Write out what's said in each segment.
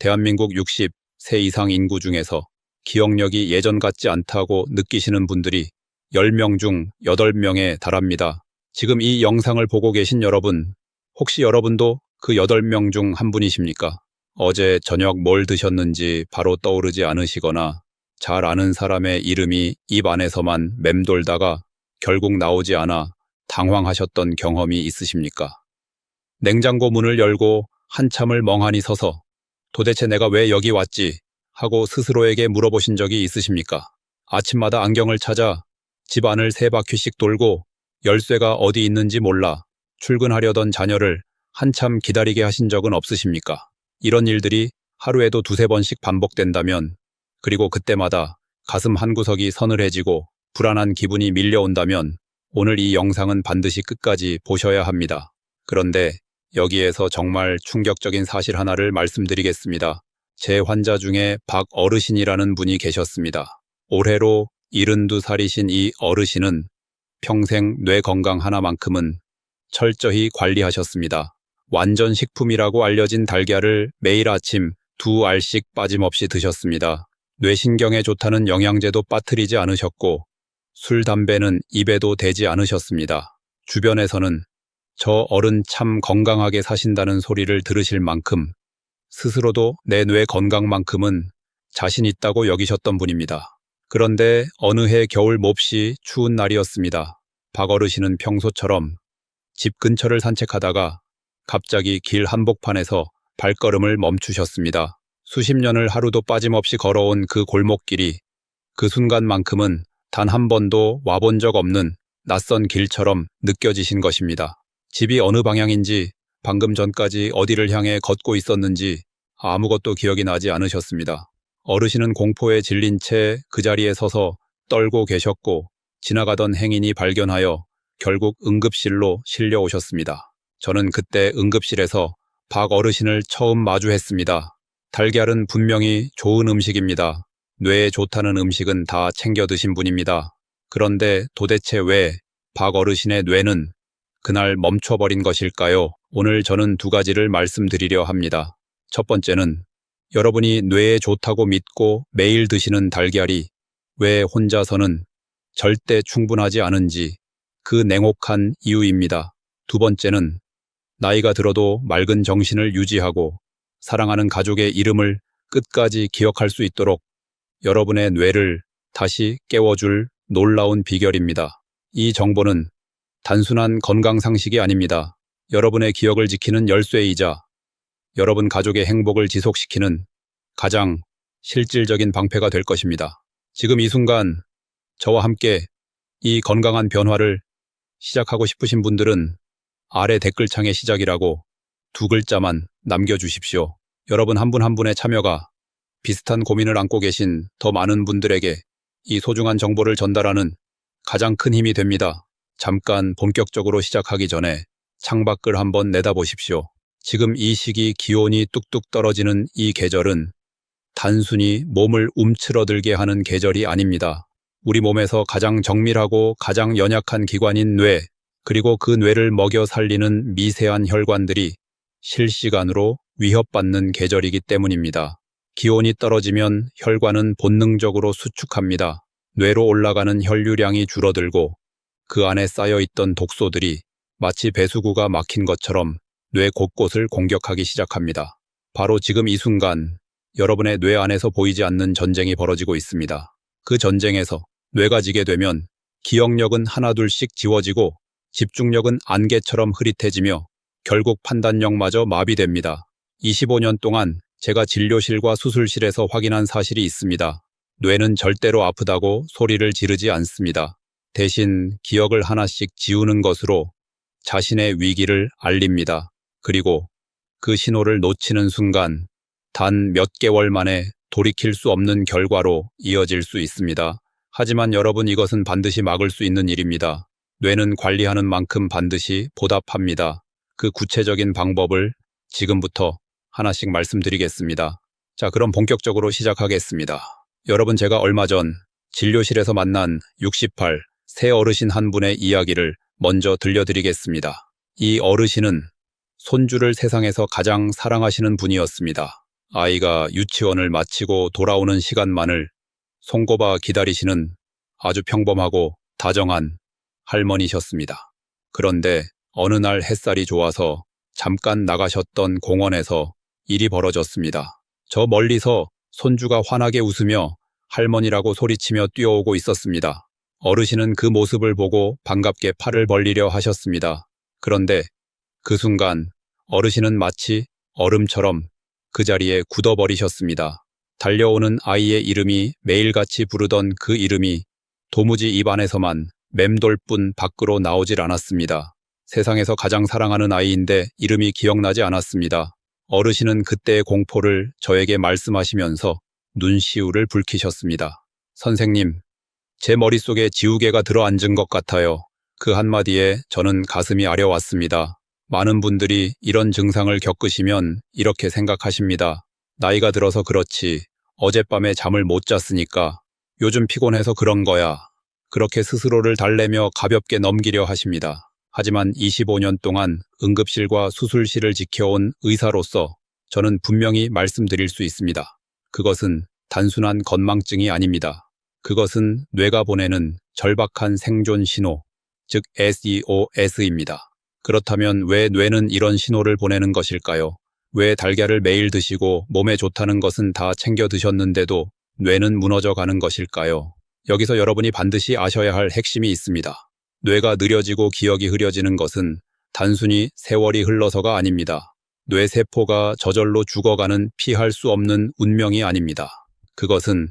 대한민국 60세 이상 인구 중에서 기억력이 예전 같지 않다고 느끼시는 분들이 10명 중 8명에 달합니다. 지금 이 영상을 보고 계신 여러분, 혹시 여러분도 그 8명 중 한 분이십니까? 어제 저녁 뭘 드셨는지 바로 떠오르지 않으시거나 잘 아는 사람의 이름이 입 안에서만 맴돌다가 결국 나오지 않아 당황하셨던 경험이 있으십니까? 냉장고 문을 열고 한참을 멍하니 서서 도대체 내가 왜 여기 왔지? 하고 스스로에게 물어보신 적이 있으십니까? 아침마다 안경을 찾아 집 안을 3바퀴씩 돌고 열쇠가 어디 있는지 몰라 출근하려던 자녀를 한참 기다리게 하신 적은 없으십니까? 이런 일들이 하루에도 2~3번씩 반복된다면, 그리고 그때마다 가슴 한구석이 서늘해지고 불안한 기분이 밀려온다면 오늘 이 영상은 반드시 끝까지 보셔야 합니다. 그런데 여기에서 정말 충격적인 사실 하나를 말씀드리겠습니다. 제 환자 중에 박 어르신이라는 분이 계셨습니다. 올해로 72살이신 이 어르신은 평생 뇌 건강 하나만큼은 철저히 관리하셨습니다. 완전 식품이라고 알려진 달걀을 매일 아침 2알씩 빠짐없이 드셨습니다. 뇌신경에 좋다는 영양제도 빠뜨리지 않으셨고 술, 담배는 입에도 대지 않으셨습니다. 주변에서는 저 어른 참 건강하게 사신다는 소리를 들으실 만큼 스스로도 내 뇌 건강만큼은 자신 있다고 여기셨던 분입니다. 그런데 어느 해 겨울 몹시 추운 날이었습니다. 박 어르신은 평소처럼 집 근처를 산책하다가 갑자기 길 한복판에서 발걸음을 멈추셨습니다. 수십 년을 하루도 빠짐없이 걸어온 그 골목길이 그 순간만큼은 단 한 번도 와본 적 없는 낯선 길처럼 느껴지신 것입니다. 집이 어느 방향인지, 방금 전까지 어디를 향해 걷고 있었는지 아무것도 기억이 나지 않으셨습니다. 어르신은 공포에 질린 채 그 자리에 서서 떨고 계셨고 지나가던 행인이 발견하여 결국 응급실로 실려오셨습니다. 저는 그때 응급실에서 박 어르신을 처음 마주했습니다. 달걀은 분명히 좋은 음식입니다. 뇌에 좋다는 음식은 다 챙겨 드신 분입니다. 그런데 도대체 왜 박 어르신의 뇌는 그날 멈춰버린 것일까요? 오늘 저는 2가지를 말씀드리려 합니다. 첫 번째는 여러분이 뇌에 좋다고 믿고 매일 드시는 달걀이 왜 혼자서는 절대 충분하지 않은지 그 냉혹한 이유입니다. 2번째는 나이가 들어도 맑은 정신을 유지하고 사랑하는 가족의 이름을 끝까지 기억할 수 있도록 여러분의 뇌를 다시 깨워줄 놀라운 비결입니다. 이 정보는 단순한 건강 상식이 아닙니다. 여러분의 기억을 지키는 열쇠이자 여러분 가족의 행복을 지속시키는 가장 실질적인 방패가 될 것입니다. 지금 이 순간 저와 함께 이 건강한 변화를 시작하고 싶으신 분들은 아래 댓글창에 시작이라고 2글자만 남겨주십시오. 여러분 한 분 한 분의 참여가 비슷한 고민을 안고 계신 더 많은 분들에게 이 소중한 정보를 전달하는 가장 큰 힘이 됩니다. 잠깐 본격적으로 시작하기 전에 창밖을 한번 내다보십시오. 지금 이 시기 기온이 뚝뚝 떨어지는 이 계절은 단순히 몸을 움츠러들게 하는 계절이 아닙니다. 우리 몸에서 가장 정밀하고 가장 연약한 기관인 뇌, 그리고 그 뇌를 먹여 살리는 미세한 혈관들이 실시간으로 위협받는 계절이기 때문입니다. 기온이 떨어지면 혈관은 본능적으로 수축합니다. 뇌로 올라가는 혈류량이 줄어들고 그 안에 쌓여있던 독소들이 마치 배수구가 막힌 것처럼 뇌 곳곳을 공격하기 시작합니다. 바로 지금 이 순간 여러분의 뇌 안에서 보이지 않는 전쟁이 벌어지고 있습니다. 그 전쟁에서 뇌가 지게 되면 기억력은 하나둘씩 지워지고 집중력은 안개처럼 흐릿해지며 결국 판단력마저 마비됩니다. 25년 동안 제가 진료실과 수술실에서 확인한 사실이 있습니다. 뇌는 절대로 아프다고 소리를 지르지 않습니다. 대신 기억을 하나씩 지우는 것으로 자신의 위기를 알립니다. 그리고 그 신호를 놓치는 순간 단 몇 개월 만에 돌이킬 수 없는 결과로 이어질 수 있습니다. 하지만 여러분, 이것은 반드시 막을 수 있는 일입니다. 뇌는 관리하는 만큼 반드시 보답합니다. 그 구체적인 방법을 지금부터 하나씩 말씀드리겠습니다. 자, 그럼 본격적으로 시작하겠습니다. 여러분, 제가 얼마 전 진료실에서 만난 68세 어르신 한 분의 이야기를 먼저 들려드리겠습니다. 이 어르신은 손주를 세상에서 가장 사랑하시는 분이었습니다. 아이가 유치원을 마치고 돌아오는 시간만을 손꼽아 기다리시는 아주 평범하고 다정한 할머니셨습니다. 그런데 어느 날 햇살이 좋아서 잠깐 나가셨던 공원에서 일이 벌어졌습니다. 저 멀리서 손주가 환하게 웃으며 할머니라고 소리치며 뛰어오고 있었습니다. 어르신은 그 모습을 보고 반갑게 팔을 벌리려 하셨습니다. 그런데 그 순간 어르신은 마치 얼음처럼 그 자리에 굳어버리셨습니다. 달려오는 아이의 이름이 매일같이 부르던 그 이름이 도무지 입안에서만 맴돌뿐 밖으로 나오질 않았습니다. 세상에서 가장 사랑하는 아이인데 이름이 기억나지 않았습니다. 어르신은 그때의 공포를 저에게 말씀하시면서 눈시울을 붉히셨습니다. 선생님, 제 머릿속에 지우개가 들어앉은 것 같아요. 그 한마디에 저는 가슴이 아려왔습니다. 많은 분들이 이런 증상을 겪으시면 이렇게 생각하십니다. 나이가 들어서 그렇지. 어젯밤에 잠을 못 잤으니까. 요즘 피곤해서 그런 거야. 그렇게 스스로를 달래며 가볍게 넘기려 하십니다. 하지만 25년 동안 응급실과 수술실을 지켜온 의사로서 저는 분명히 말씀드릴 수 있습니다. 그것은 단순한 건망증이 아닙니다. 그것은 뇌가 보내는 절박한 생존 신호, 즉 SOS입니다. 그렇다면 왜 뇌는 이런 신호를 보내는 것일까요? 왜 달걀을 매일 드시고 몸에 좋다는 것은 다 챙겨 드셨는데도 뇌는 무너져 가는 것일까요? 여기서 여러분이 반드시 아셔야 할 핵심이 있습니다. 뇌가 느려지고 기억이 흐려지는 것은 단순히 세월이 흘러서가 아닙니다. 뇌세포가 저절로 죽어가는 피할 수 없는 운명이 아닙니다. 그것은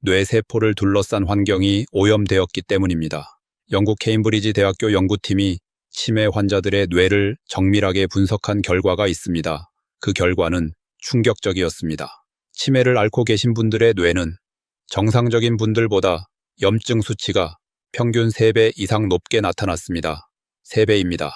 뇌세포를 둘러싼 환경이 오염되었기 때문입니다. 영국 케임브리지 대학교 연구팀이 치매 환자들의 뇌를 정밀하게 분석한 결과가 있습니다. 그 결과는 충격적이었습니다. 치매를 앓고 계신 분들의 뇌는 정상적인 분들보다 염증 수치가 평균 3배 이상 높게 나타났습니다. 3배입니다.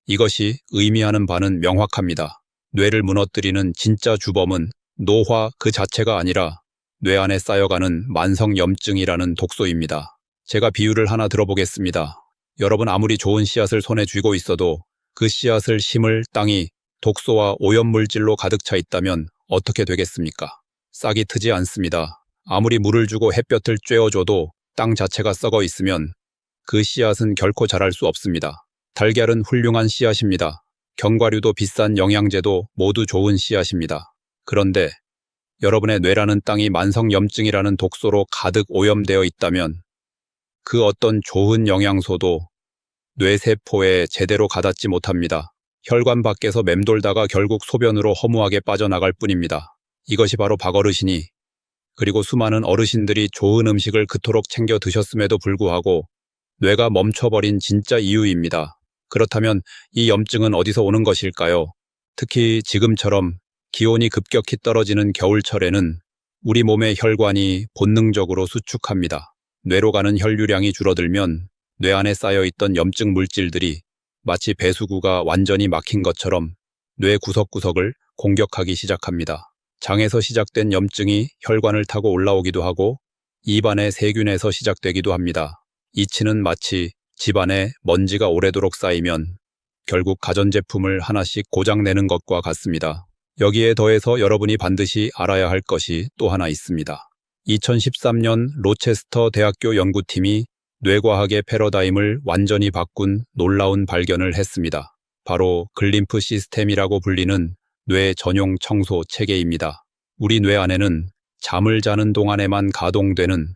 이것이 의미하는 바는 명확합니다. 뇌를 무너뜨리는 진짜 주범은 노화 그 자체가 아니라 뇌 안에 쌓여가는 만성염증이라는 독소입니다. 제가 비유를 하나 들어보겠습니다. 여러분 아무리 좋은 씨앗을 손에 쥐고 있어도 그 씨앗을 심을 땅이 독소와 오염물질로 가득 차 있다면 어떻게 되겠습니까? 싹이 트지 않습니다. 아무리 물을 주고 햇볕을 쬐어줘도 땅 자체가 썩어 있으면 그 씨앗은 결코 자랄 수 없습니다. 달걀은 훌륭한 씨앗입니다. 견과류도 비싼 영양제도 모두 좋은 씨앗입니다. 그런데 여러분의 뇌라는 땅이 만성염증이라는 독소로 가득 오염되어 있다면 그 어떤 좋은 영양소도 뇌세포에 제대로 가닿지 못합니다. 혈관 밖에서 맴돌다가 결국 소변으로 허무하게 빠져나갈 뿐입니다. 이것이 바로 박어르신이 그리고 수많은 어르신들이 좋은 음식을 그토록 챙겨 드셨음에도 불구하고 뇌가 멈춰버린 진짜 이유입니다. 그렇다면 이 염증은 어디서 오는 것일까요? 특히 지금처럼 기온이 급격히 떨어지는 겨울철에는 우리 몸의 혈관이 본능적으로 수축합니다. 뇌로 가는 혈류량이 줄어들면 뇌 안에 쌓여있던 염증 물질들이 마치 배수구가 완전히 막힌 것처럼 뇌 구석구석을 공격하기 시작합니다. 장에서 시작된 염증이 혈관을 타고 올라오기도 하고 입안의 세균에서 시작되기도 합니다. 이치는 마치 집안에 먼지가 오래도록 쌓이면 결국 가전제품을 하나씩 고장내는 것과 같습니다. 여기에 더해서 여러분이 반드시 알아야 할 것이 또 하나 있습니다. 2013년 로체스터 대학교 연구팀이 뇌과학의 패러다임을 완전히 바꾼 놀라운 발견을 했습니다. 바로 글림프 시스템이라고 불리는 뇌 전용 청소 체계입니다. 우리 뇌 안에는 잠을 자는 동안에만 가동되는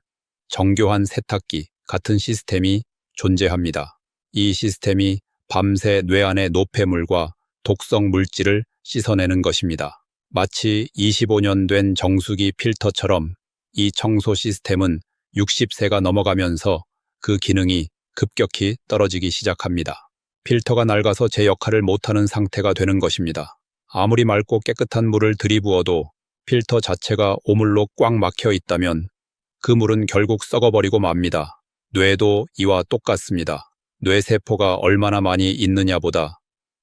정교한 세탁기 같은 시스템이 존재합니다. 이 시스템이 밤새 뇌 안의 노폐물과 독성 물질을 씻어내는 것입니다. 마치 25년 된 정수기 필터처럼 이 청소 시스템은 60세가 넘어가면서 그 기능이 급격히 떨어지기 시작합니다. 필터가 낡아서 제 역할을 못하는 상태가 되는 것입니다. 아무리 맑고 깨끗한 물을 들이부어도 필터 자체가 오물로 꽉 막혀 있다면 그 물은 결국 썩어버리고 맙니다. 뇌도 이와 똑같습니다. 뇌세포가 얼마나 많이 있느냐보다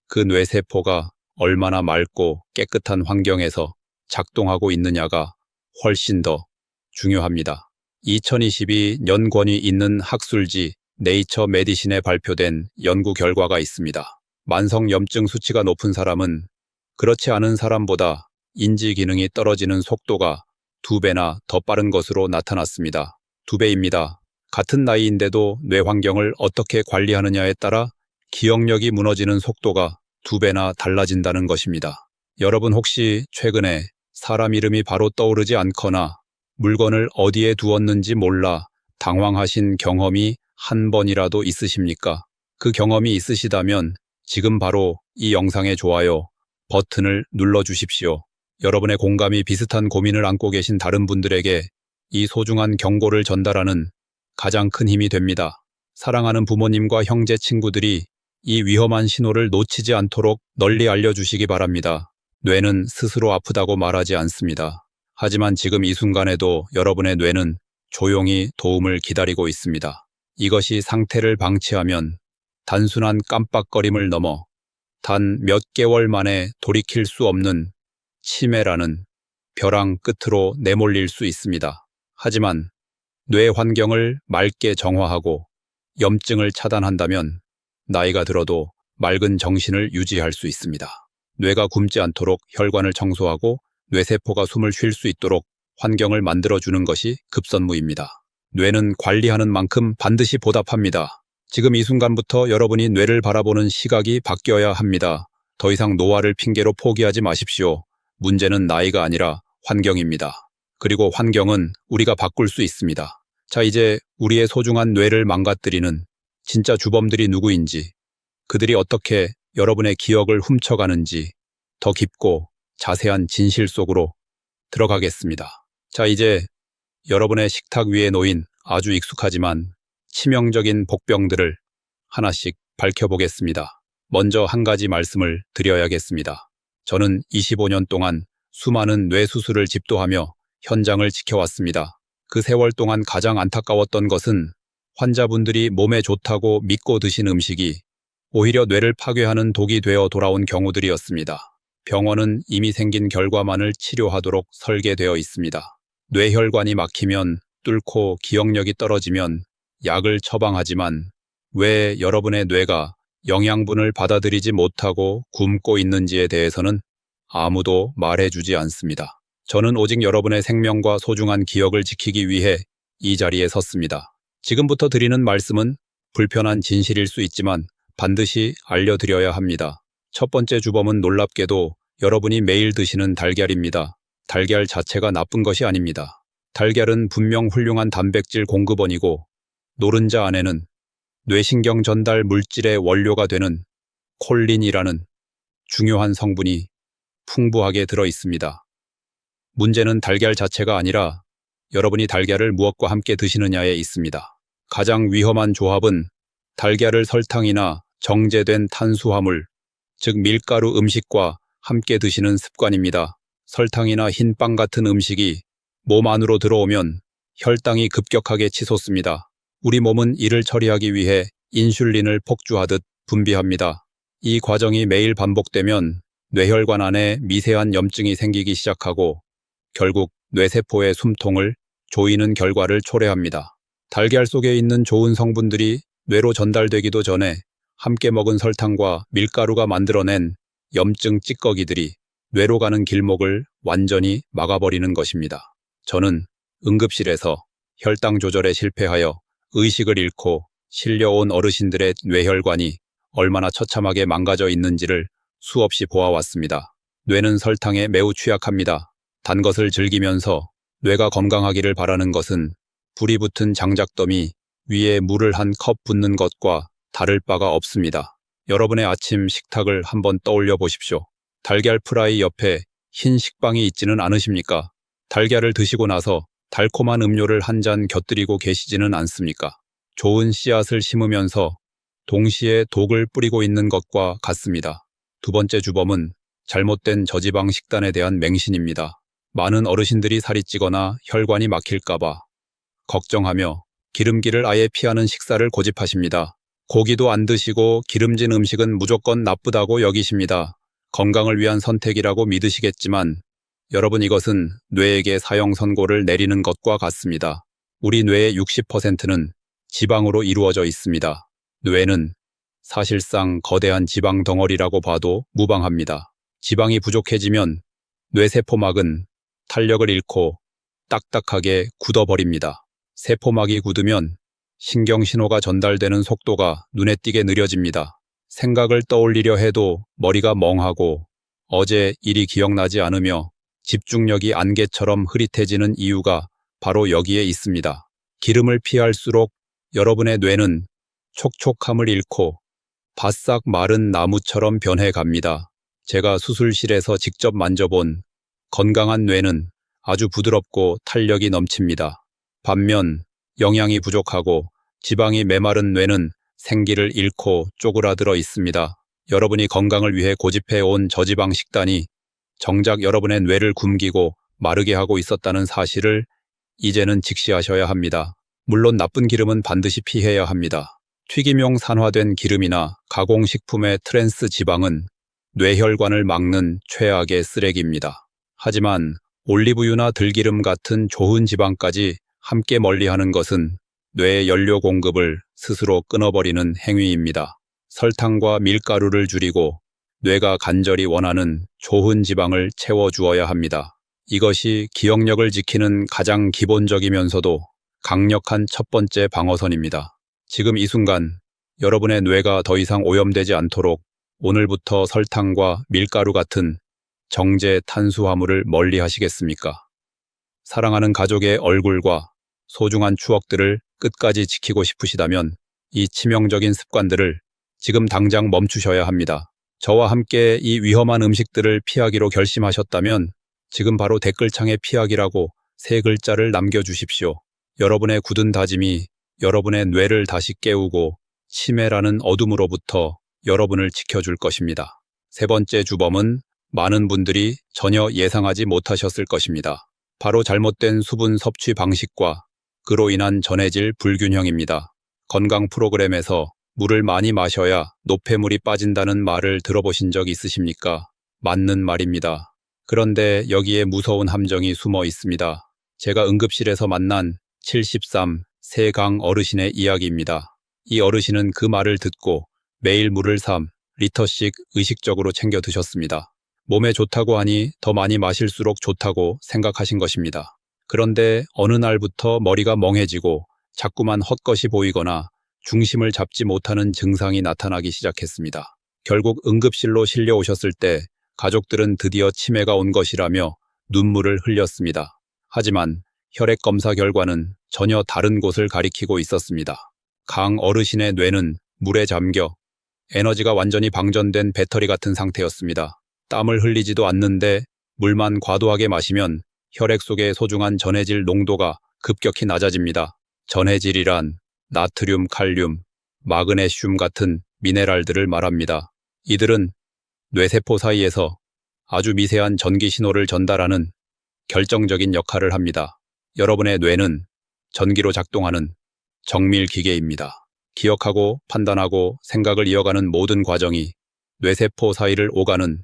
그 뇌세포가 얼마나 맑고 깨끗한 환경에서 작동하고 있느냐가 훨씬 더 중요합니다. 2022년 권위 있는 학술지 네이처 메디신에 발표된 연구 결과가 있습니다. 만성염증 수치가 높은 사람은 그렇지 않은 사람보다 인지 기능이 떨어지는 속도가 2배나 더 빠른 것으로 나타났습니다. 2배입니다. 같은 나이인데도 뇌 환경을 어떻게 관리하느냐에 따라 기억력이 무너지는 속도가 2배나 달라진다는 것입니다. 여러분 혹시 최근에 사람 이름이 바로 떠오르지 않거나 물건을 어디에 두었는지 몰라 당황하신 경험이 한 번이라도 있으십니까? 그 경험이 있으시다면 지금 바로 이 영상의 좋아요 버튼을 눌러주십시오. 여러분의 공감이 비슷한 고민을 안고 계신 다른 분들에게 이 소중한 경고를 전달하는 가장 큰 힘이 됩니다. 사랑하는 부모님과 형제 친구들이 이 위험한 신호를 놓치지 않도록 널리 알려주시기 바랍니다. 뇌는 스스로 아프다고 말하지 않습니다. 하지만 지금 이 순간에도 여러분의 뇌는 조용히 도움을 기다리고 있습니다. 이것이 상태를 방치하면 단순한 깜빡거림을 넘어 단 몇 개월 만에 돌이킬 수 없는 치매라는 벼랑 끝으로 내몰릴 수 있습니다. 하지만 뇌 환경을 맑게 정화하고 염증을 차단한다면 나이가 들어도 맑은 정신을 유지할 수 있습니다. 뇌가 굶지 않도록 혈관을 청소하고 뇌세포가 숨을 쉴 수 있도록 환경을 만들어주는 것이 급선무입니다. 뇌는 관리하는 만큼 반드시 보답합니다. 지금 이 순간부터 여러분이 뇌를 바라보는 시각이 바뀌어야 합니다. 더 이상 노화를 핑계로 포기하지 마십시오. 문제는 나이가 아니라 환경입니다. 그리고 환경은 우리가 바꿀 수 있습니다. 자, 이제 우리의 소중한 뇌를 망가뜨리는 진짜 주범들이 누구인지, 그들이 어떻게 여러분의 기억을 훔쳐가는지 더 깊고 자세한 진실 속으로 들어가겠습니다. 자, 이제 여러분의 식탁 위에 놓인 아주 익숙하지만 치명적인 복병들을 하나씩 밝혀보겠습니다. 먼저 한 가지 말씀을 드려야겠습니다. 저는 25년 동안 수많은 뇌 수술을 집도하며 현장을 지켜왔습니다. 그 세월 동안 가장 안타까웠던 것은 환자분들이 몸에 좋다고 믿고 드신 음식이 오히려 뇌를 파괴하는 독이 되어 돌아온 경우들이었습니다. 병원은 이미 생긴 결과만을 치료하도록 설계되어 있습니다. 뇌혈관이 막히면 뚫고 기억력이 떨어지면 약을 처방하지만 왜 여러분의 뇌가 영양분을 받아들이지 못하고 굶고 있는지에 대해서는 아무도 말해주지 않습니다. 저는 오직 여러분의 생명과 소중한 기억을 지키기 위해 이 자리에 섰습니다. 지금부터 드리는 말씀은 불편한 진실일 수 있지만 반드시 알려드려야 합니다. 첫 번째 주범은 놀랍게도 여러분이 매일 드시는 달걀입니다. 달걀 자체가 나쁜 것이 아닙니다. 달걀은 분명 훌륭한 단백질 공급원이고 노른자 안에는 뇌신경 전달 물질의 원료가 되는 콜린이라는 중요한 성분이 풍부하게 들어 있습니다. 문제는 달걀 자체가 아니라 여러분이 달걀을 무엇과 함께 드시느냐에 있습니다. 가장 위험한 조합은 달걀을 설탕이나 정제된 탄수화물, 즉 밀가루 음식과 함께 드시는 습관입니다. 설탕이나 흰빵 같은 음식이 몸 안으로 들어오면 혈당이 급격하게 치솟습니다. 우리 몸은 이를 처리하기 위해 인슐린을 폭주하듯 분비합니다. 이 과정이 매일 반복되면 뇌혈관 안에 미세한 염증이 생기기 시작하고 결국 뇌세포의 숨통을 조이는 결과를 초래합니다. 달걀 속에 있는 좋은 성분들이 뇌로 전달되기도 전에 함께 먹은 설탕과 밀가루가 만들어낸 염증 찌꺼기들이 뇌로 가는 길목을 완전히 막아버리는 것입니다. 저는 응급실에서 혈당 조절에 실패하여 의식을 잃고 실려온 어르신들의 뇌혈관이 얼마나 처참하게 망가져 있는지를 수없이 보아왔습니다. 뇌는 설탕에 매우 취약합니다. 단 것을 즐기면서 뇌가 건강하기를 바라는 것은 불이 붙은 장작더미 위에 물을 한 컵 붓는 것과 다를 바가 없습니다. 여러분의 아침 식탁을 한번 떠올려 보십시오. 달걀 프라이 옆에 흰 식빵이 있지는 않으십니까? 달걀을 드시고 나서 달콤한 음료를 한 잔 곁들이고 계시지는 않습니까? 좋은 씨앗을 심으면서 동시에 독을 뿌리고 있는 것과 같습니다. 두 번째 주범은 잘못된 저지방 식단에 대한 맹신입니다. 많은 어르신들이 살이 찌거나 혈관이 막힐까봐 걱정하며 기름기를 아예 피하는 식사를 고집하십니다. 고기도 안 드시고 기름진 음식은 무조건 나쁘다고 여기십니다. 건강을 위한 선택이라고 믿으시겠지만 여러분, 이것은 뇌에게 사형 선고를 내리는 것과 같습니다. 우리 뇌의 60%는 지방으로 이루어져 있습니다. 뇌는 사실상 거대한 지방 덩어리라고 봐도 무방합니다. 지방이 부족해지면 뇌세포막은 탄력을 잃고 딱딱하게 굳어버립니다. 세포막이 굳으면 신경신호가 전달되는 속도가 눈에 띄게 느려집니다. 생각을 떠올리려 해도 머리가 멍하고 어제 일이 기억나지 않으며 집중력이 안개처럼 흐릿해지는 이유가 바로 여기에 있습니다. 기름을 피할수록 여러분의 뇌는 촉촉함을 잃고 바싹 마른 나무처럼 변해갑니다. 제가 수술실에서 직접 만져본 건강한 뇌는 아주 부드럽고 탄력이 넘칩니다. 반면 영양이 부족하고 지방이 메마른 뇌는 생기를 잃고 쪼그라들어 있습니다. 여러분이 건강을 위해 고집해온 저지방 식단이 정작 여러분의 뇌를 굶기고 마르게 하고 있었다는 사실을 이제는 직시하셔야 합니다. 물론 나쁜 기름은 반드시 피해야 합니다. 튀김용 산화된 기름이나 가공식품의 트랜스 지방은 뇌혈관을 막는 최악의 쓰레기입니다. 하지만 올리브유나 들기름 같은 좋은 지방까지 함께 멀리하는 것은 뇌의 연료 공급을 스스로 끊어버리는 행위입니다. 설탕과 밀가루를 줄이고 뇌가 간절히 원하는 좋은 지방을 채워주어야 합니다. 이것이 기억력을 지키는 가장 기본적이면서도 강력한 첫 번째 방어선입니다. 지금 이 순간 여러분의 뇌가 더 이상 오염되지 않도록 오늘부터 설탕과 밀가루 같은 정제 탄수화물을 멀리 하시겠습니까? 사랑하는 가족의 얼굴과 소중한 추억들을 끝까지 지키고 싶으시다면 이 치명적인 습관들을 지금 당장 멈추셔야 합니다. 저와 함께 이 위험한 음식들을 피하기로 결심하셨다면 지금 바로 댓글창에 피하기라고 3글자를 남겨주십시오. 여러분의 굳은 다짐이 여러분의 뇌를 다시 깨우고 치매라는 어둠으로부터 여러분을 지켜줄 것입니다. 세 번째 주범은 많은 분들이 전혀 예상하지 못하셨을 것입니다. 바로 잘못된 수분 섭취 방식과 그로 인한 전해질 불균형입니다. 건강 프로그램에서 물을 많이 마셔야 노폐물이 빠진다는 말을 들어보신 적 있으십니까? 맞는 말입니다. 그런데 여기에 무서운 함정이 숨어 있습니다. 제가 응급실에서 만난 73 세강 어르신의 이야기입니다. 이 어르신은 그 말을 듣고 매일 물을 3리터씩 의식적으로 챙겨 드셨습니다. 몸에 좋다고 하니 더 많이 마실수록 좋다고 생각하신 것입니다. 그런데 어느 날부터 머리가 멍해지고 자꾸만 헛것이 보이거나 중심을 잡지 못하는 증상이 나타나기 시작했습니다. 결국 응급실로 실려오셨을 때 가족들은 드디어 치매가 온 것이라며 눈물을 흘렸습니다. 하지만 혈액 검사 결과는 전혀 다른 곳을 가리키고 있었습니다. 강 어르신의 뇌는 물에 잠겨 에너지가 완전히 방전된 배터리 같은 상태였습니다. 땀을 흘리지도 않는데 물만 과도하게 마시면 혈액 속의 소중한 전해질 농도가 급격히 낮아집니다. 전해질이란 나트륨, 칼륨, 마그네슘 같은 미네랄들을 말합니다. 이들은 뇌세포 사이에서 아주 미세한 전기 신호를 전달하는 결정적인 역할을 합니다. 여러분의 뇌는 전기로 작동하는 정밀 기계입니다. 기억하고 판단하고 생각을 이어가는 모든 과정이 뇌세포 사이를 오가는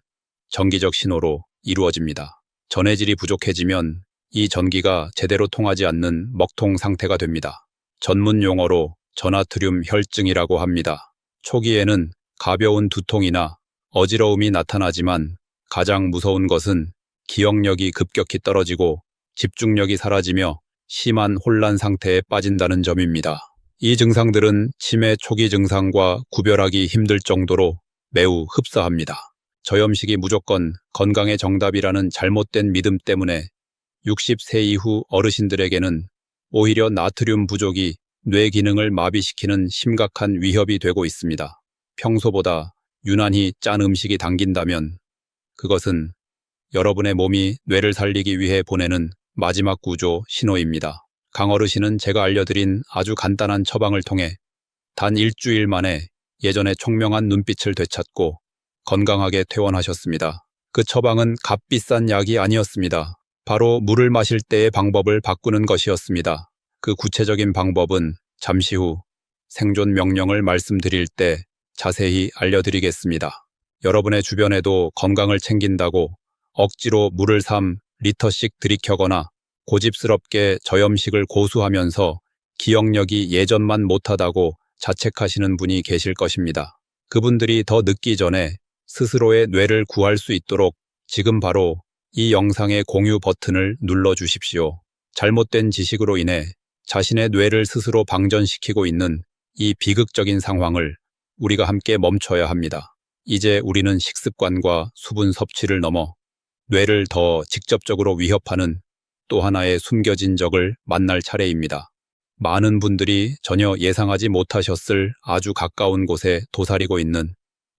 전기적 신호로 이루어집니다. 전해질이 부족해지면 이 전기가 제대로 통하지 않는 먹통 상태가 됩니다. 전문 용어로 저나트륨 혈증이라고 합니다. 초기에는 가벼운 두통이나 어지러움이 나타나지만 가장 무서운 것은 기억력이 급격히 떨어지고 집중력이 사라지며 심한 혼란 상태에 빠진다는 점입니다. 이 증상들은 치매 초기 증상과 구별하기 힘들 정도로 매우 흡사합니다. 저염식이 무조건 건강의 정답이라는 잘못된 믿음 때문에 60세 이후 어르신들에게는 오히려 나트륨 부족이 뇌 기능을 마비시키는 심각한 위협이 되고 있습니다. 평소보다 유난히 짠 음식이 당긴다면 그것은 여러분의 몸이 뇌를 살리기 위해 보내는 마지막 구조 신호입니다. 강 어르신은 제가 알려드린 아주 간단한 처방을 통해 단 일주일 만에 예전의 총명한 눈빛을 되찾고 건강하게 퇴원하셨습니다. 그 처방은 값비싼 약이 아니었습니다. 바로 물을 마실 때의 방법을 바꾸는 것이었습니다. 그 구체적인 방법은 잠시 후 생존 명령을 말씀드릴 때 자세히 알려드리겠습니다. 여러분의 주변에도 건강을 챙긴다고 억지로 물을 3리터씩 들이켜거나 고집스럽게 저염식을 고수하면서 기억력이 예전만 못하다고 자책하시는 분이 계실 것입니다. 그분들이 더 늦기 전에 스스로의 뇌를 구할 수 있도록 지금 바로 이 영상의 공유 버튼을 눌러주십시오. 잘못된 지식으로 인해 자신의 뇌를 스스로 방전시키고 있는 이 비극적인 상황을 우리가 함께 멈춰야 합니다. 이제 우리는 식습관과 수분 섭취를 넘어 뇌를 더 직접적으로 위협하는 또 하나의 숨겨진 적을 만날 차례입니다. 많은 분들이 전혀 예상하지 못하셨을 아주 가까운 곳에 도사리고 있는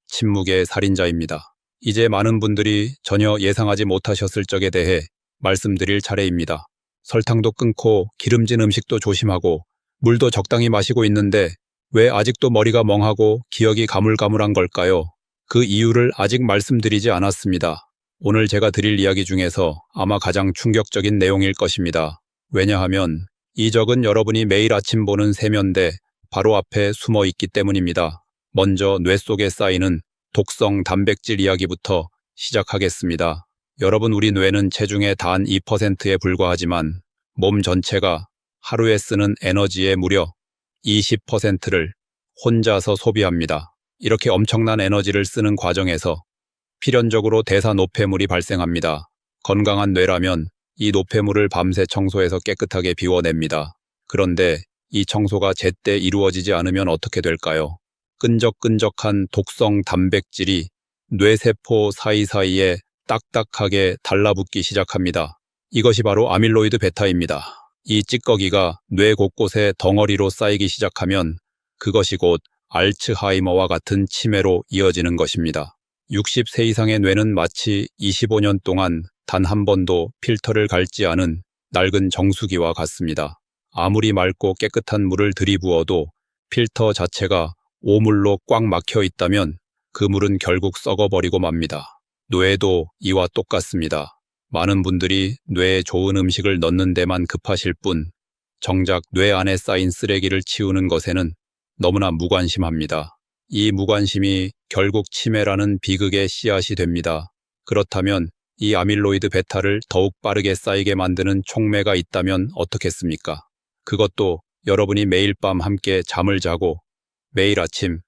침묵의 살인자입니다. 이제 많은 분들이 전혀 예상하지 못하셨을 적에 대해 말씀드릴 차례입니다. 설탕도 끊고 기름진 음식도 조심하고 물도 적당히 마시고 있는데 왜 아직도 머리가 멍하고 기억이 가물가물한 걸까요? 그 이유를 아직 말씀드리지 않았습니다. 오늘 제가 드릴 이야기 중에서 아마 가장 충격적인 내용일 것입니다. 왜냐하면 이 적은 여러분이 매일 아침 보는 세면대 바로 앞에 숨어 있기 때문입니다. 먼저 뇌 속에 쌓이는 독성 단백질 이야기부터 시작하겠습니다. 여러분, 우리 뇌는 체중의 단 2%에 불과하지만 몸 전체가 하루에 쓰는 에너지의 무려 20%를 혼자서 소비합니다. 이렇게 엄청난 에너지를 쓰는 과정에서 필연적으로 대사 노폐물이 발생합니다. 건강한 뇌라면 이 노폐물을 밤새 청소해서 깨끗하게 비워냅니다. 그런데 이 청소가 제때 이루어지지 않으면 어떻게 될까요? 끈적끈적한 독성 단백질이 뇌세포 사이사이에 딱딱하게 달라붙기 시작합니다. 이것이 바로 아밀로이드 베타입니다. 이 찌꺼기가 뇌 곳곳에 덩어리로 쌓이기 시작하면 그것이 곧 알츠하이머와 같은 치매로 이어지는 것입니다. 60세 이상의 뇌는 마치 25년 동안 단 한 번도 필터를 갈지 않은 낡은 정수기와 같습니다. 아무리 맑고 깨끗한 물을 들이부어도 필터 자체가 오물로 꽉 막혀 있다면 그 물은 결국 썩어버리고 맙니다. 뇌도 이와 똑같습니다. 많은 분들이 뇌에 좋은 음식을 넣는 데만 급하실 뿐 정작 뇌 안에 쌓인 쓰레기를 치우는 것에는 너무나 무관심합니다. 이 무관심이 결국 치매라는 비극의 씨앗이 됩니다. 그렇다면 이 아밀로이드 베타를 더욱 빠르게 쌓이게 만드는 촉매가 있다면 어떻겠습니까? 그것도 여러분이 매일 밤 함께 잠을 자고 매일 아침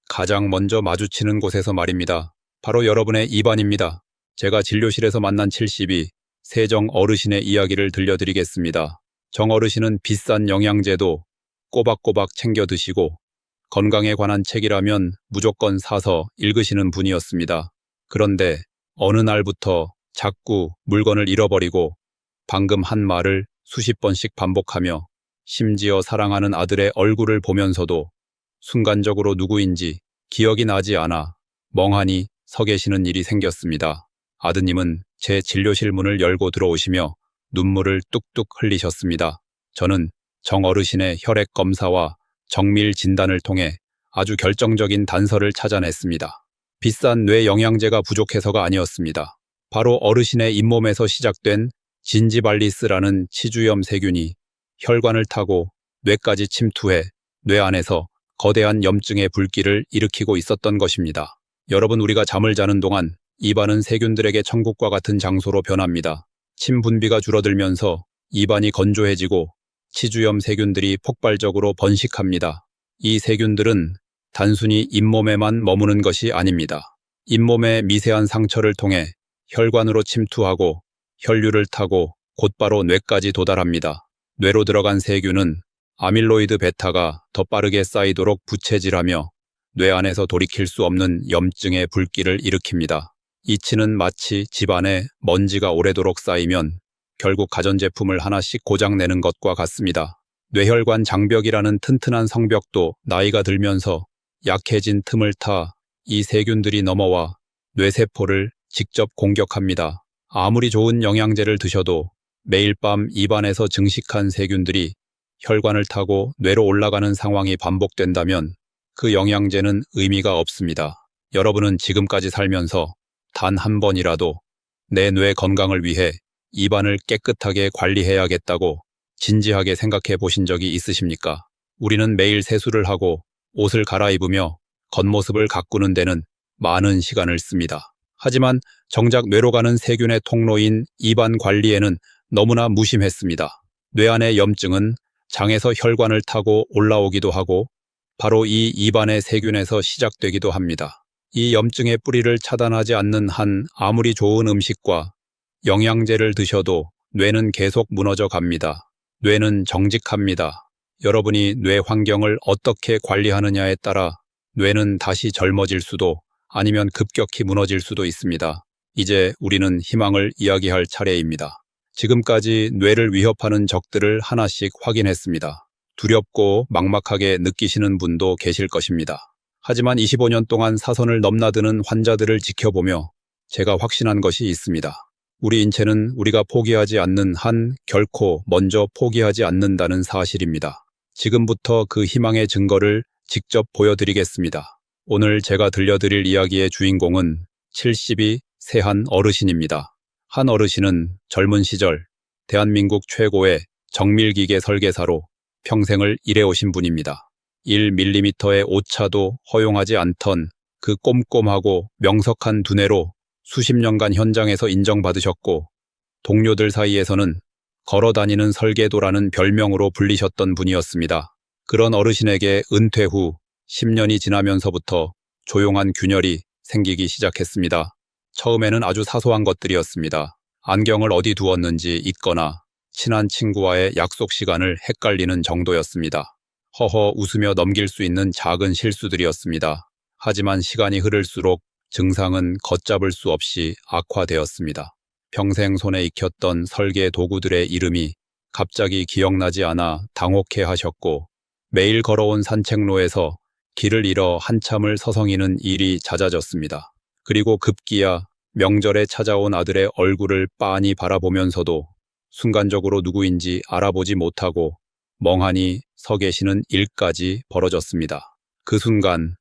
가장 먼저 마주치는 곳에서 말입니다. 바로 여러분의 입안입니다. 제가 진료실에서 만난 72 세정 어르신의 이야기를 들려드리겠습니다. 정 어르신은 비싼 영양제도 꼬박꼬박 챙겨 드시고 건강에 관한 책이라면 무조건 사서 읽으시는 분이었습니다. 그런데 어느 날부터 자꾸 물건을 잃어버리고 방금 한 말을 수십 번씩 반복하며 심지어 사랑하는 아들의 얼굴을 보면서도 순간적으로 누구인지 기억이 나지 않아 멍하니 서 계시는 일이 생겼습니다. 아드님은 제 진료실 문을 열고 들어오시며 눈물을 뚝뚝 흘리셨습니다. 저는 정 어르신의 혈액 검사와 정밀 진단을 통해 아주 결정적인 단서를 찾아냈습니다. 비싼 뇌 영양제가 부족해서가 아니었습니다. 바로 어르신의 잇몸에서 시작된 진지발리스라는 치주염 세균이 혈관을 타고 뇌까지 침투해 뇌 안에서 거대한 염증의 불길을 일으키고 있었던 것입니다. 여러분, 우리가 잠을 자는 동안 입안은 세균들에게 천국과 같은 장소로 변합니다. 침 분비가 줄어들면서 입안이 건조해지고 치주염 세균들이 폭발적으로 번식합니다. 이 세균들은 단순히 잇몸에만 머무는 것이 아닙니다. 잇몸의 미세한 상처를 통해 혈관으로 침투하고 혈류를 타고 곧바로 뇌까지 도달합니다. 뇌로 들어간 세균은 아밀로이드 베타가 더 빠르게 쌓이도록 부채질하며 뇌 안에서 돌이킬 수 없는 염증의 불길을 일으킵니다. 이치는 마치 집안에 먼지가 오래도록 쌓이면 결국 가전제품을 하나씩 고장내는 것과 같습니다. 뇌혈관 장벽이라는 튼튼한 성벽도 나이가 들면서 약해진 틈을 타 이 세균들이 넘어와 뇌세포를 직접 공격합니다. 아무리 좋은 영양제를 드셔도 매일 밤 입안에서 증식한 세균들이 혈관을 타고 뇌로 올라가는 상황이 반복된다면 그 영양제는 의미가 없습니다. 여러분은 지금까지 살면서 단 한 번이라도 내 뇌 건강을 위해 입안을 깨끗하게 관리해야겠다고 진지하게 생각해 보신 적이 있으십니까? 우리는 매일 세수를 하고 옷을 갈아입으며 겉모습을 가꾸는 데는 많은 시간을 씁니다. 하지만 정작 뇌로 가는 세균의 통로인 입안 관리에는 너무나 무심했습니다. 뇌 안의 염증은 장에서 혈관을 타고 올라오기도 하고 바로 이 입안의 세균에서 시작되기도 합니다. 이 염증의 뿌리를 차단하지 않는 한 아무리 좋은 음식과 영양제를 드셔도 뇌는 계속 무너져 갑니다. 뇌는 정직합니다. 여러분이 뇌 환경을 어떻게 관리하느냐에 따라 뇌는 다시 젊어질 수도 아니면 급격히 무너질 수도 있습니다. 이제 우리는 희망을 이야기할 차례입니다. 지금까지 뇌를 위협하는 적들을 하나씩 확인했습니다. 두렵고 막막하게 느끼시는 분도 계실 것입니다. 하지만 25년 동안 사선을 넘나드는 환자들을 지켜보며 제가 확신한 것이 있습니다. 우리 인체는 우리가 포기하지 않는 한 결코 먼저 포기하지 않는다는 사실입니다. 지금부터 그 희망의 증거를 직접 보여드리겠습니다. 오늘 제가 들려드릴 이야기의 주인공은 70이 세 한 어르신입니다. 한 어르신은 젊은 시절 대한민국 최고의 정밀기계 설계사로 평생을 일해오신 분입니다. 1mm의 오차도 허용하지 않던 그 꼼꼼하고 명석한 두뇌로 수십 년간 현장에서 인정받으셨고 동료들 사이에서는 걸어다니는 설계도라는 별명으로 불리셨던 분이었습니다. 그런 어르신에게 은퇴 후 10년이 지나면서부터 조용한 균열이 생기기 시작했습니다. 처음에는 아주 사소한 것들이었습니다. 안경을 어디 두었는지 잊거나 친한 친구와의 약속 시간을 헷갈리는 정도였습니다. 허허 웃으며 넘길 수 있는 작은 실수들이었습니다. 하지만 시간이 흐를수록 증상은 걷잡을 수 없이 악화되었습니다. 평생 손에 익혔던 설계 도구들의 이름이 갑자기 기억나지 않아 당혹해 하셨고 매일 걸어온 산책로에서 길을 잃어 한참을 서성이는 일이 잦아졌습니다. 그리고 급기야 명절에 찾아온 아들의 얼굴을 빤히 바라보면서도 순간적으로 누구인지 알아보지 못하고 멍하니 서 계시는 일까지 벌어졌습니다. 그 순간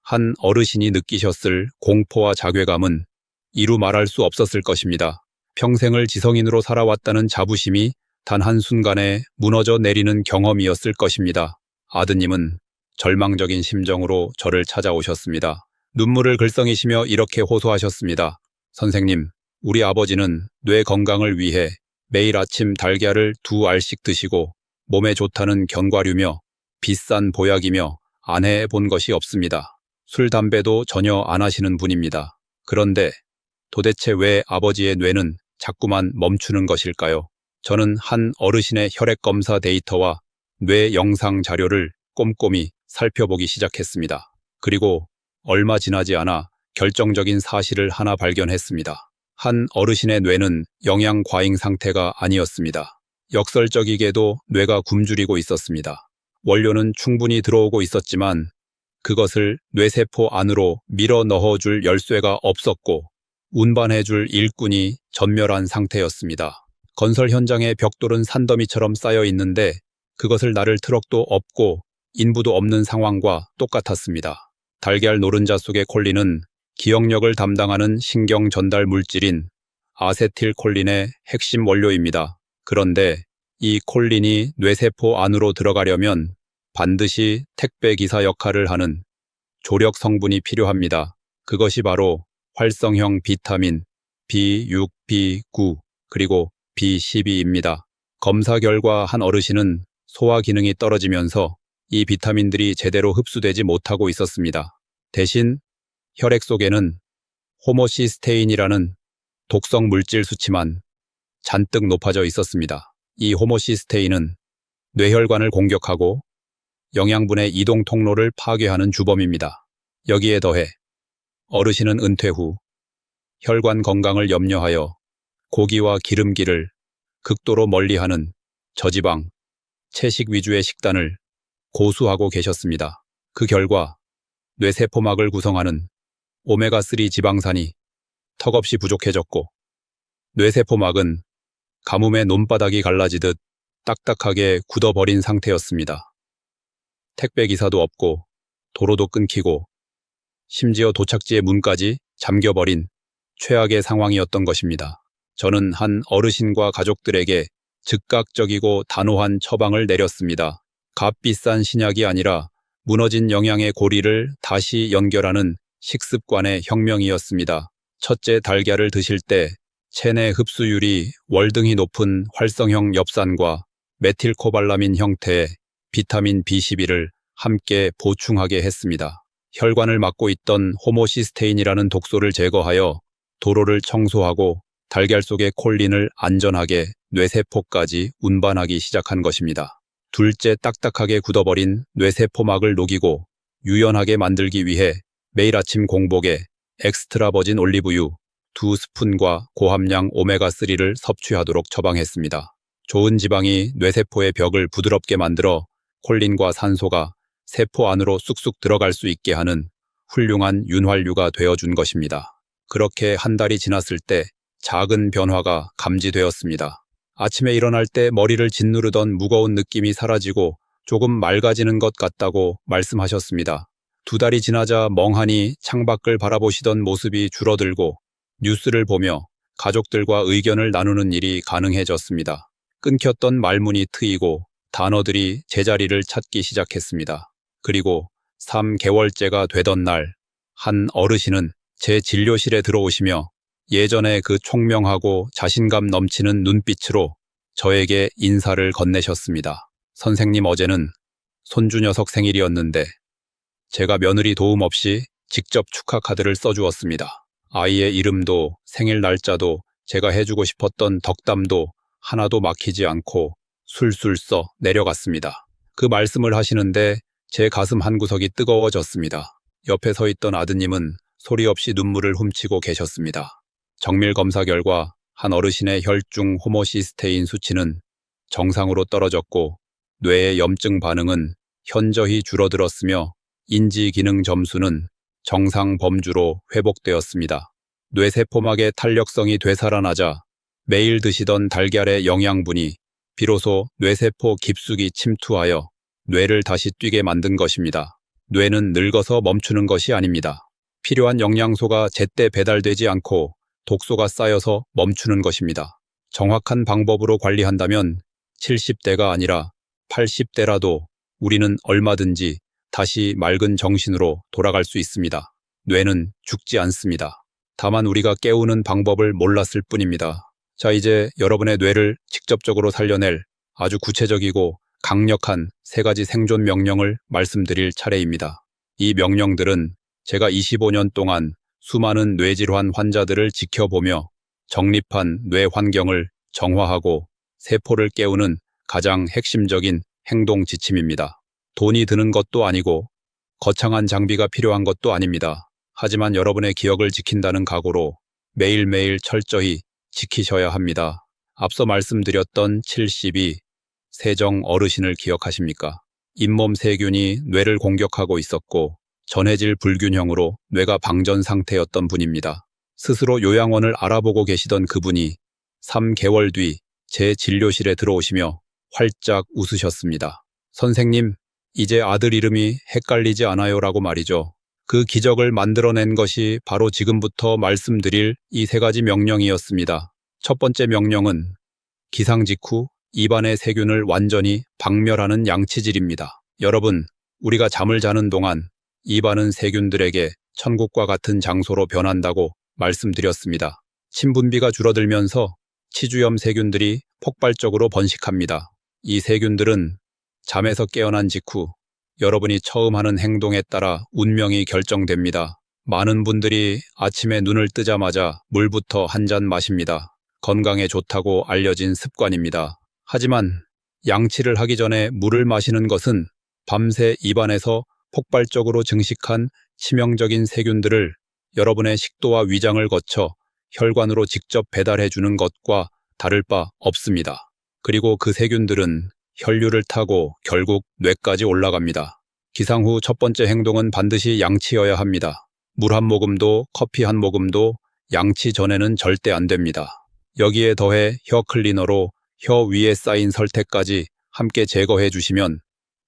한 어르신이 느끼셨을 공포와 자괴감은 이루 말할 수 없었을 것입니다. 평생을 지성인으로 살아왔다는 자부심이 단 한순간에 무너져 내리는 경험이었을 것입니다. 아드님은 절망적인 심정으로 저를 찾아오셨습니다. 눈물을 글썽이시며 이렇게 호소하셨습니다. 선생님, 우리 아버지는 뇌 건강을 위해 매일 아침 달걀을 2알씩 드시고 몸에 좋다는 견과류며 비싼 보약이며 안 해본 것이 없습니다. 술, 담배도 전혀 안 하시는 분입니다. 그런데 도대체 왜 아버지의 뇌는 자꾸만 멈추는 것일까요? 저는 한 어르신의 혈액 검사 데이터와 뇌 영상 자료를 꼼꼼히 살펴보기 시작했습니다. 그리고 얼마 지나지 않아 결정적인 사실을 하나 발견했습니다. 한 어르신의 뇌는 영양 과잉 상태가 아니었습니다. 역설적이게도 뇌가 굶주리고 있었습니다. 원료는 충분히 들어오고 있었지만 그것을 뇌세포 안으로 밀어 넣어줄 열쇠가 없었고 운반해줄 일꾼이 전멸한 상태였습니다. 건설 현장의 벽돌은 산더미처럼 쌓여 있는데 그것을 나를 트럭도 없고 인부도 없는 상황과 똑같았습니다. 달걀 노른자 속의 콜린은 기억력을 담당하는 신경 전달 물질인 아세틸콜린의 핵심 원료입니다. 그런데 이 콜린이 뇌세포 안으로 들어가려면 반드시 택배기사 역할을 하는 조력 성분이 필요합니다. 그것이 바로 활성형 비타민 B6, B9, 그리고 B12입니다. 검사 결과 한 어르신은 소화 기능이 떨어지면서 이 비타민들이 제대로 흡수되지 못하고 있었습니다. 대신 혈액 속에는 호모시스테인이라는 독성 물질 수치만 잔뜩 높아져 있었습니다. 이 호모시스테인은 뇌혈관을 공격하고 영양분의 이동 통로를 파괴하는 주범입니다. 여기에 더해 어르신은 은퇴 후 혈관 건강을 염려하여 고기와 기름기를 극도로 멀리하는 저지방, 채식 위주의 식단을 고수하고 계셨습니다. 그 결과 뇌세포막을 구성하는 오메가3 지방산이 턱없이 부족해졌고 뇌세포막은 가뭄에 논바닥이 갈라지듯 딱딱하게 굳어버린 상태였습니다. 택배기사도 없고 도로도 끊기고 심지어 도착지의 문까지 잠겨버린 최악의 상황이었던 것입니다. 저는 한 어르신과 가족들에게 즉각적이고 단호한 처방을 내렸습니다. 값비싼 신약이 아니라 무너진 영양의 고리를 다시 연결하는 식습관의 혁명이었습니다. 첫째, 달걀을 드실 때 체내 흡수율이 월등히 높은 활성형 엽산과 메틸코발라민 형태의 비타민 B12를 함께 보충하게 했습니다. 혈관을 막고 있던 호모시스테인이라는 독소를 제거하여 도로를 청소하고 달걀 속의 콜린을 안전하게 뇌세포까지 운반하기 시작한 것입니다. 둘째, 딱딱하게 굳어버린 뇌세포막을 녹이고 유연하게 만들기 위해 매일 아침 공복에 엑스트라 버진 올리브유 2스푼과 고함량 오메가3를 섭취하도록 처방했습니다. 좋은 지방이 뇌세포의 벽을 부드럽게 만들어 콜린과 산소가 세포 안으로 쑥쑥 들어갈 수 있게 하는 훌륭한 윤활유가 되어준 것입니다. 그렇게 한 달이 지났을 때 작은 변화가 감지되었습니다. 아침에 일어날 때 머리를 짓누르던 무거운 느낌이 사라지고 조금 맑아지는 것 같다고 말씀하셨습니다. 2달이 지나자 멍하니 창밖을 바라보시던 모습이 줄어들고 뉴스를 보며 가족들과 의견을 나누는 일이 가능해졌습니다. 끊겼던 말문이 트이고 단어들이 제자리를 찾기 시작했습니다. 그리고 3개월째가 되던 날, 한 어르신은 제 진료실에 들어오시며 예전에 그 총명하고 자신감 넘치는 눈빛으로 저에게 인사를 건네셨습니다. 선생님, 어제는 손주 녀석 생일이었는데 제가 며느리 도움 없이 직접 축하 카드를 써주었습니다. 아이의 이름도 생일 날짜도 제가 해주고 싶었던 덕담도 하나도 막히지 않고 술술 써 내려갔습니다. 그 말씀을 하시는데 제 가슴 한구석이 뜨거워졌습니다. 옆에 서 있던 아드님은 소리 없이 눈물을 훔치고 계셨습니다. 정밀 검사 결과 한 어르신의 혈중 호모시스테인 수치는 정상으로 떨어졌고 뇌의 염증 반응은 현저히 줄어들었으며 인지 기능 점수는 정상 범주로 회복되었습니다. 뇌세포막의 탄력성이 되살아나자 매일 드시던 달걀의 영양분이 비로소 뇌세포 깊숙이 침투하여 뇌를 다시 뛰게 만든 것입니다. 뇌는 늙어서 멈추는 것이 아닙니다. 필요한 영양소가 제때 배달되지 않고 독소가 쌓여서 멈추는 것입니다. 정확한 방법으로 관리한다면 70대가 아니라 80대라도 우리는 얼마든지 다시 맑은 정신으로 돌아갈 수 있습니다. 뇌는 죽지 않습니다. 다만 우리가 깨우는 방법을 몰랐을 뿐입니다. 자, 이제 여러분의 뇌를 직접적으로 살려낼 아주 구체적이고 강력한 3가지 생존 명령을 말씀드릴 차례입니다. 이 명령들은 제가 25년 동안 수많은 뇌질환 환자들을 지켜보며 정립한 뇌 환경을 정화하고 세포를 깨우는 가장 핵심적인 행동 지침입니다. 돈이 드는 것도 아니고 거창한 장비가 필요한 것도 아닙니다. 하지만 여러분의 기억을 지킨다는 각오로 매일매일 철저히 지키셔야 합니다. 앞서 말씀드렸던 72 세정 어르신을 기억하십니까? 잇몸 세균이 뇌를 공격하고 있었고 전해질 불균형으로 뇌가 방전 상태였던 분입니다. 스스로 요양원을 알아보고 계시던 그분이 3개월 뒤 제 진료실에 들어오시며 활짝 웃으셨습니다. 선생님, 이제 아들 이름이 헷갈리지 않아요 라고 말이죠. 그 기적을 만들어낸 것이 바로 지금부터 말씀드릴 이 3가지 명령이었습니다. 첫 번째 명령은 기상 직후 입안의 세균을 완전히 박멸하는 양치질입니다. 여러분, 우리가 잠을 자는 동안 입안은 세균들에게 천국과 같은 장소로 변한다고 말씀드렸습니다. 침분비가 줄어들면서 치주염 세균들이 폭발적으로 번식합니다. 이 세균들은 잠에서 깨어난 직후 여러분이 처음 하는 행동에 따라 운명이 결정됩니다. 많은 분들이 아침에 눈을 뜨자마자 물부터 한 잔 마십니다. 건강에 좋다고 알려진 습관입니다. 하지만 양치를 하기 전에 물을 마시는 것은 밤새 입안에서 폭발적으로 증식한 치명적인 세균들을 여러분의 식도와 위장을 거쳐 혈관으로 직접 배달해주는 것과 다를 바 없습니다. 그리고 그 세균들은 혈류를 타고 결국 뇌까지 올라갑니다. 기상 후 첫 번째 행동은 반드시 양치여야 합니다. 물 한 모금도 커피 한 모금도 양치 전에는 절대 안 됩니다. 여기에 더해 혀 클리너로 혀 위에 쌓인 설태까지 함께 제거해 주시면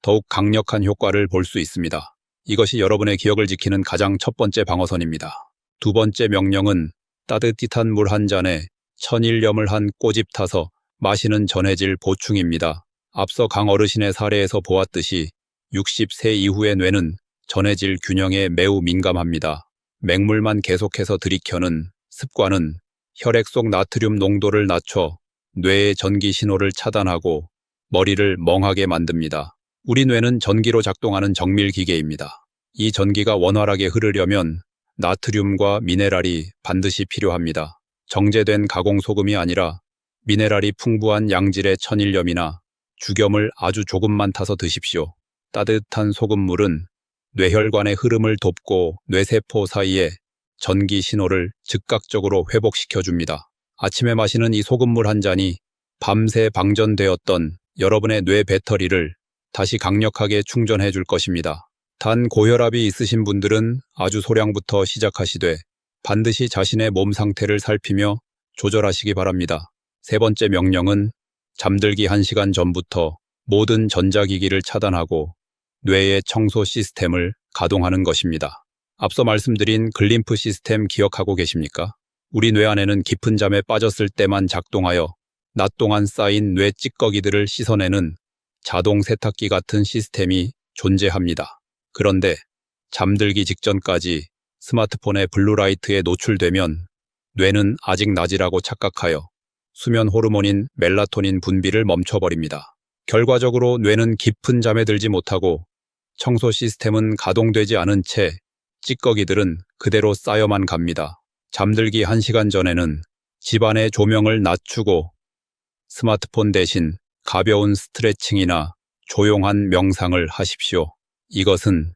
더욱 강력한 효과를 볼 수 있습니다. 이것이 여러분의 기억을 지키는 가장 첫 번째 방어선입니다. 두 번째 명령은 따뜻한 물 한 잔에 천일염을 한 꼬집 타서 마시는 전해질 보충입니다. 앞서 강 어르신의 사례에서 보았듯이 60세 이후의 뇌는 전해질 균형에 매우 민감합니다. 맹물만 계속해서 들이켜는 습관은 혈액 속 나트륨 농도를 낮춰 뇌의 전기 신호를 차단하고 머리를 멍하게 만듭니다. 우리 뇌는 전기로 작동하는 정밀 기계입니다. 이 전기가 원활하게 흐르려면 나트륨과 미네랄이 반드시 필요합니다. 정제된 가공소금이 아니라 미네랄이 풍부한 양질의 천일염이나 죽염을 아주 조금만 타서 드십시오. 따뜻한 소금물은 뇌혈관의 흐름을 돕고 뇌세포 사이에 전기 신호를 즉각적으로 회복시켜줍니다. 아침에 마시는 이 소금물 한 잔이 밤새 방전되었던 여러분의 뇌 배터리를 다시 강력하게 충전해 줄 것입니다. 단 고혈압이 있으신 분들은 아주 소량부터 시작하시되 반드시 자신의 몸 상태를 살피며 조절하시기 바랍니다. 세 번째 명령은 잠들기 1시간 전부터 모든 전자기기를 차단하고 뇌의 청소 시스템을 가동하는 것입니다. 앞서 말씀드린 글림프 시스템 기억하고 계십니까? 우리 뇌 안에는 깊은 잠에 빠졌을 때만 작동하여 낮 동안 쌓인 뇌 찌꺼기들을 씻어내는 자동 세탁기 같은 시스템이 존재합니다. 그런데 잠들기 직전까지 스마트폰의 블루라이트에 노출되면 뇌는 아직 낮이라고 착각하여 수면 호르몬인 멜라토닌 분비를 멈춰버립니다. 결과적으로 뇌는 깊은 잠에 들지 못하고 청소 시스템은 가동되지 않은 채 찌꺼기들은 그대로 쌓여만 갑니다. 잠들기 1시간 전에는 집안의 조명을 낮추고 스마트폰 대신 가벼운 스트레칭이나 조용한 명상을 하십시오. 이것은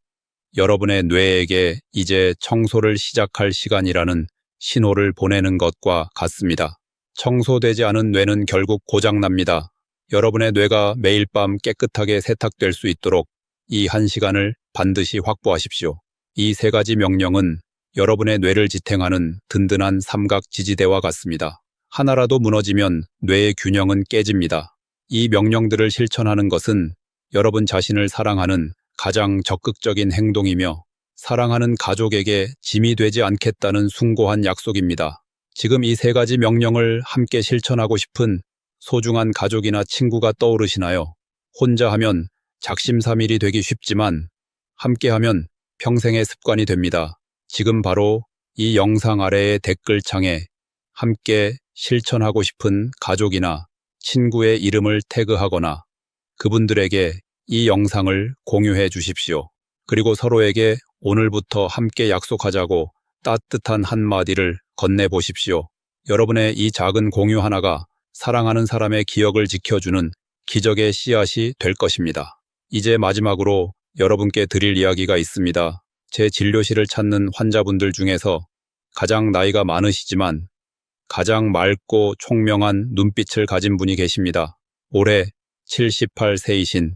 여러분의 뇌에게 이제 청소를 시작할 시간이라는 신호를 보내는 것과 같습니다. 청소되지 않은 뇌는 결국 고장납니다. 여러분의 뇌가 매일 밤 깨끗하게 세탁될 수 있도록 이 1시간을 반드시 확보하십시오. 이 세 가지 명령은 여러분의 뇌를 지탱하는 든든한 삼각 지지대와 같습니다. 하나라도 무너지면 뇌의 균형은 깨집니다. 이 명령들을 실천하는 것은 여러분 자신을 사랑하는 가장 적극적인 행동이며 사랑하는 가족에게 짐이 되지 않겠다는 숭고한 약속입니다. 지금 이 세 가지 명령을 함께 실천하고 싶은 소중한 가족이나 친구가 떠오르시나요? 혼자 하면 작심삼일이 되기 쉽지만 함께하면 평생의 습관이 됩니다. 지금 바로 이 영상 아래의 댓글창에 함께 실천하고 싶은 가족이나 친구의 이름을 태그하거나 그분들에게 이 영상을 공유해 주십시오. 그리고 서로에게 오늘부터 함께 약속하자고 따뜻한 한마디를 건네보십시오. 여러분의 이 작은 공유 하나가 사랑하는 사람의 기억을 지켜주는 기적의 씨앗이 될 것입니다. 이제 마지막으로 여러분께 드릴 이야기가 있습니다. 제 진료실을 찾는 환자분들 중에서 가장 나이가 많으시지만 가장 맑고 총명한 눈빛을 가진 분이 계십니다. 올해 78세이신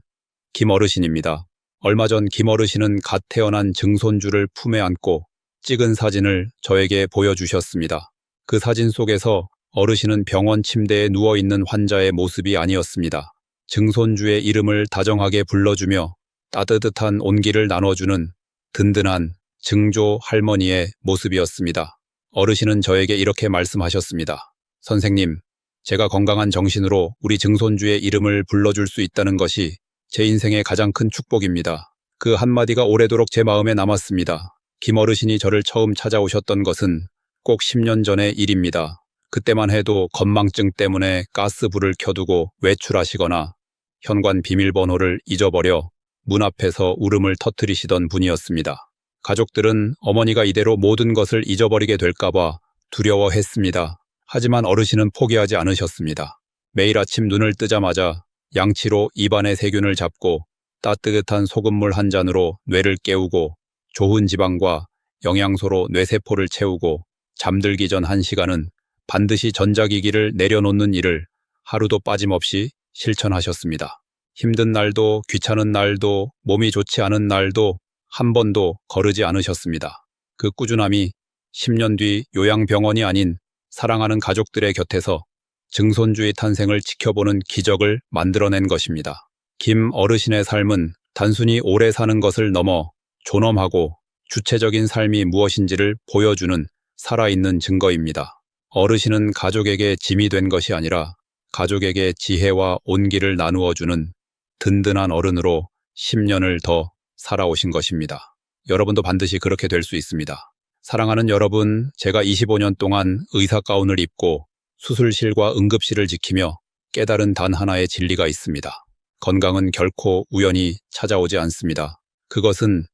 김어르신입니다. 얼마 전 김어르신은 갓 태어난 증손주를 품에 안고 찍은 사진을 저에게 보여주셨습니다. 그 사진 속에서 어르신은 병원 침대에 누워있는 환자의 모습이 아니었습니다. 증손주의 이름을 다정하게 불러주며 따뜻한 온기를 나눠주는 든든한 증조 할머니의 모습이었습니다. 어르신은 저에게 이렇게 말씀하셨습니다. 선생님, 제가 건강한 정신으로 우리 증손주의 이름을 불러줄 수 있다는 것이 제 인생의 가장 큰 축복입니다. 그 한마디가 오래도록 제 마음에 남았습니다. 김어르신이 저를 처음 찾아오셨던 것은 꼭 10년 전의 일입니다. 그때만 해도 건망증 때문에 가스불을 켜두고 외출하시거나 현관 비밀번호를 잊어버려 문 앞에서 울음을 터뜨리시던 분이었습니다. 가족들은 어머니가 이대로 모든 것을 잊어버리게 될까봐 두려워했습니다. 하지만 어르신은 포기하지 않으셨습니다. 매일 아침 눈을 뜨자마자 양치로 입안의 세균을 잡고 따뜻한 소금물 한 잔으로 뇌를 깨우고 좋은 지방과 영양소로 뇌세포를 채우고 잠들기 전 1시간은 반드시 전자기기를 내려놓는 일을 하루도 빠짐없이 실천하셨습니다. 힘든 날도 귀찮은 날도 몸이 좋지 않은 날도 한 번도 거르지 않으셨습니다. 그 꾸준함이 10년 뒤 요양병원이 아닌 사랑하는 가족들의 곁에서 증손주의 탄생을 지켜보는 기적을 만들어낸 것입니다. 김 어르신의 삶은 단순히 오래 사는 것을 넘어 존엄하고 주체적인 삶이 무엇인지를 보여주는 살아있는 증거입니다. 어르신은 가족에게 짐이 된 것이 아니라 가족에게 지혜와 온기를 나누어주는 든든한 어른으로 10년을 더 살아오신 것입니다. 여러분도 반드시 그렇게 될 수 있습니다. 사랑하는 여러분, 제가 25년 동안 의사 가운을 입고 수술실과 응급실을 지키며 깨달은 단 하나의 진리가 있습니다. 건강은 결코 우연히 찾아오지 않습니다. 그것은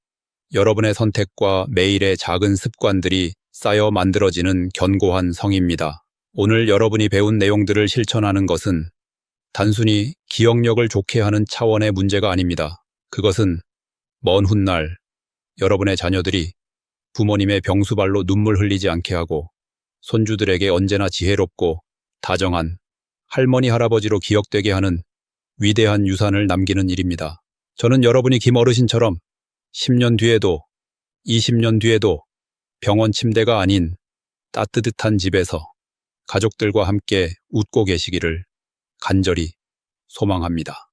여러분의 선택과 매일의 작은 습관들이 쌓여 만들어지는 견고한 성입니다. 오늘 여러분이 배운 내용들을 실천하는 것은 단순히 기억력을 좋게 하는 차원의 문제가 아닙니다. 그것은 먼 훗날 여러분의 자녀들이 부모님의 병수발로 눈물 흘리지 않게 하고 손주들에게 언제나 지혜롭고 다정한 할머니 할아버지로 기억되게 하는 위대한 유산을 남기는 일입니다. 저는 여러분이 김 어르신처럼 10년 뒤에도 20년 뒤에도 병원 침대가 아닌 따뜻한 집에서 가족들과 함께 웃고 계시기를 간절히 소망합니다.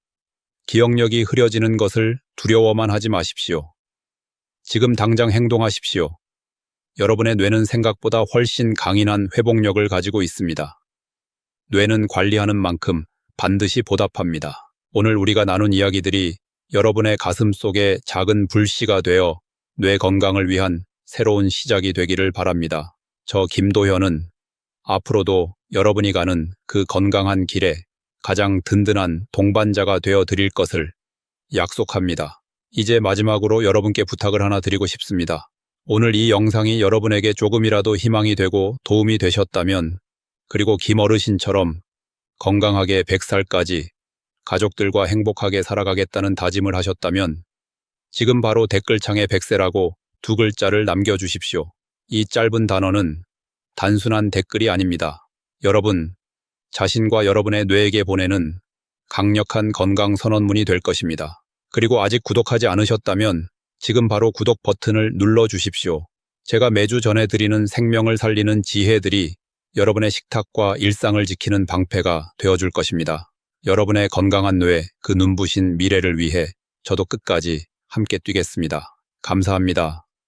기억력이 흐려지는 것을 두려워만 하지 마십시오. 지금 당장 행동하십시오. 여러분의 뇌는 생각보다 훨씬 강인한 회복력을 가지고 있습니다. 뇌는 관리하는 만큼 반드시 보답합니다. 오늘 우리가 나눈 이야기들이 여러분의 가슴 속에 작은 불씨가 되어 뇌 건강을 위한 새로운 시작이 되기를 바랍니다. 저 김도현은 앞으로도 여러분이 가는 그 건강한 길에 가장 든든한 동반자가 되어 드릴 것을 약속합니다. 이제 마지막으로 여러분께 부탁을 하나 드리고 싶습니다. 오늘 이 영상이 여러분에게 조금이라도 희망이 되고 도움이 되셨다면, 그리고 김 어르신처럼 건강하게 100살까지 가족들과 행복하게 살아가겠다는 다짐을 하셨다면 지금 바로 댓글창에 100세라고 2글자를 남겨주십시오. 이 짧은 단어는 단순한 댓글이 아닙니다. 여러분 자신과 여러분의 뇌에게 보내는 강력한 건강 선언문이 될 것입니다. 그리고 아직 구독하지 않으셨다면 지금 바로 구독 버튼을 눌러주십시오. 제가 매주 전해드리는 생명을 살리는 지혜들이 여러분의 식탁과 일상을 지키는 방패가 되어줄 것입니다. 여러분의 건강한 뇌, 그 눈부신 미래를 위해 저도 끝까지 함께 뛰겠습니다. 감사합니다.